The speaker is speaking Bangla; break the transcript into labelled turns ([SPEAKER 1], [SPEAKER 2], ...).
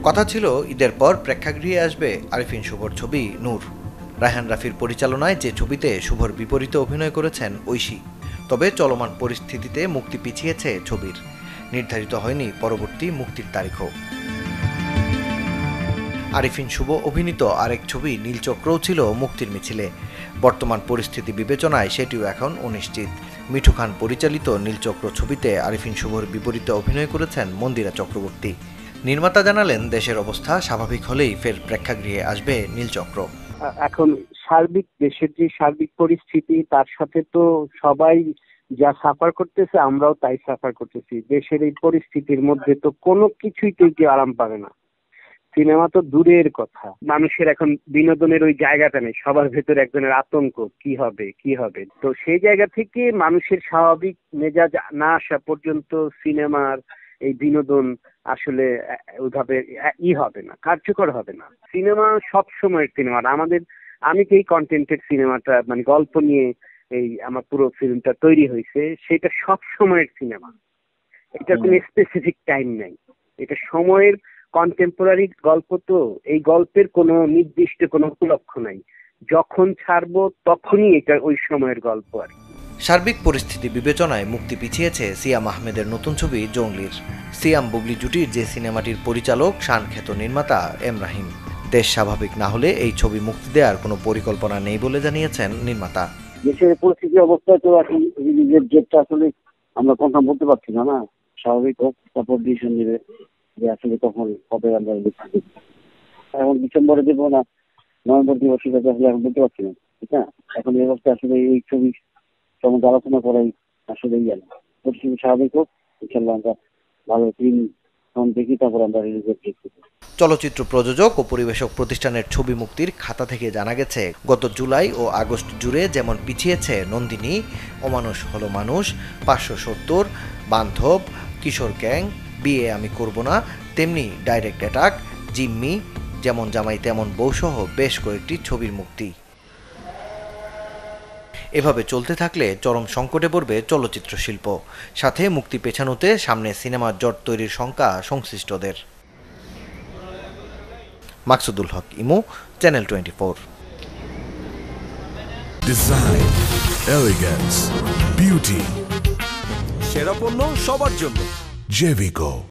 [SPEAKER 1] কথা ছিল ঈদের পর প্রেক্ষাগৃহে আসবে আরিফিন শুভর ছবি নূর। রায়হান রাফির পরিচালনায় যে ছবিতে শুভর বিপরীতে অভিনয় করেছেন ঐশী। তবে চলমান পরিস্থিতিতে মুক্তি পিছিয়েছে ছবির, নির্ধারিত হয়নি পরবর্তী মুক্তির তারিখও। আরিফিন শুভ অভিনীত আরেক ছবি নীলচক্রও ছিল মুক্তির মিছিলে। বর্তমান পরিস্থিতি বিবেচনায় সেটিও এখন অনিশ্চিত। মিঠু খান পরিচালিত নীলচক্র ছবিতে আরিফিন শুভর বিপরীতে অভিনয় করেছেন মন্দিরা চক্রবর্তী। নির্মাতা জানালেন, দেশের অবস্থা স্বাভাবিক হলেই ফের প্রেক্ষাগৃহে আসবে নীলচক্র।
[SPEAKER 2] এখন দেশের যে সার্বিক পরিস্থিতি, তার সাথে তো সবাই যা সাফার করতেছে, আমরাও তাই সাফার করতেছি। দেশের এই পরিস্থিতির মধ্যে তো কোনো কিছুই কেউ আরাম পাবে না। সিনেমা তো দূরের কথা, মানুষের এখন বিনোদনের ওই জায়গাটা নেই। সবার ভেতরে একজনের আতঙ্ক, কি হবে। তো সেই জায়গা থেকে মানুষের স্বাভাবিক মেজাজ না আসা পর্যন্ত সিনেমার এই বিনোদন আসলে ওইভাবে হবে না, কার্যকর হবে না। সিনেমা সব সময়ের সিনেমা আমি যে কন্টেন্টের সিনেমাটা, মানে গল্প নিয়ে এই আমার পুরো ফিল্মটা তৈরি হয়েছে, সেটা সব সময়ের সিনেমা। এটা কোনো স্পেসিফিক টাইম নাই, এটা সময়ের কন্টেম্পোরারি গল্প। তো এই গল্পের কোনো নির্দিষ্ট কোনো উপলক্ষ নাই, যখন ছাড়বো তখনই এটা ওই সময়ের গল্প। আর
[SPEAKER 1] সার্বিক পরিস্থিতি বিবেচনায় মুক্তি পিছিয়েছে সিয়াম আহমেদের নতুন ছবি জঙ্গলির। সিয়াম বুবলি জুটির যে সিনেমাটির পরিচালক শানখ্যাত নির্মাতা এম রাহিম। দেশ স্বাভাবিক না হলে এই ছবি মুক্তি দেওয়ার কোনো পরিকল্পনা নেই বলে জানিয়েছেন নির্মাতা।
[SPEAKER 2] দেশের পরিস্থিতি অবস্থায় তো এখন রিলিজের ডেটটা আসলে আমরা কনফার্ম বলতে পারছি না। স্বাভাবিক হোক, তারপর ডিসিশন নেবে যে আসলে কখন কবে আমরা এখন ডিসেম্বরে দেবো না নভেম্বর দিব, সেটা আসলে এখন বলতে পারছি না। ঠিক না, এখন এই অবস্থায় আসলে এই ছবি সম্বন্ধে আলোচনা করাই আসলে পরিস্থিতি স্বাভাবিক হোক, ইনশাল্লাহ আমরা ভালো ফিল্ম দেখি, তারপর আমরা রিলিজের ডেট দেবো।
[SPEAKER 1] চলচ্চিত্র প্রযোজক ও পরিবেশক প্রতিষ্ঠানের ছবি মুক্তির খাতা থেকে জানা গেছে, গত জুলাই ও আগস্ট জুড়ে যেমন পিছিয়েছে নন্দিনী, অমানুষ হলো মানুষ, 570, বান্ধব, কিশোর গ্যাং, বিয়ে আমি করব না, তেমনি ডাইরেক্ট অ্যাটাক, জিম্মি, যেমন জামাই তেমন বউসহ বেশ কয়েকটি ছবির মুক্তি। এভাবে চলতে থাকলে চরম সংকটে পড়বে চলচ্চিত্র শিল্প। সাথে মুক্তি পেছানোতে সামনে সিনেমার জট তৈরির শঙ্কা সংশ্লিষ্টদের। মাকসুদুল হক, ইমু, চ্যানেল 24।
[SPEAKER 3] ডিজাইন, এলিগেন্স, বিউটি,
[SPEAKER 4] সেরা পণ্য সবার জন্য।
[SPEAKER 3] জেভিকো।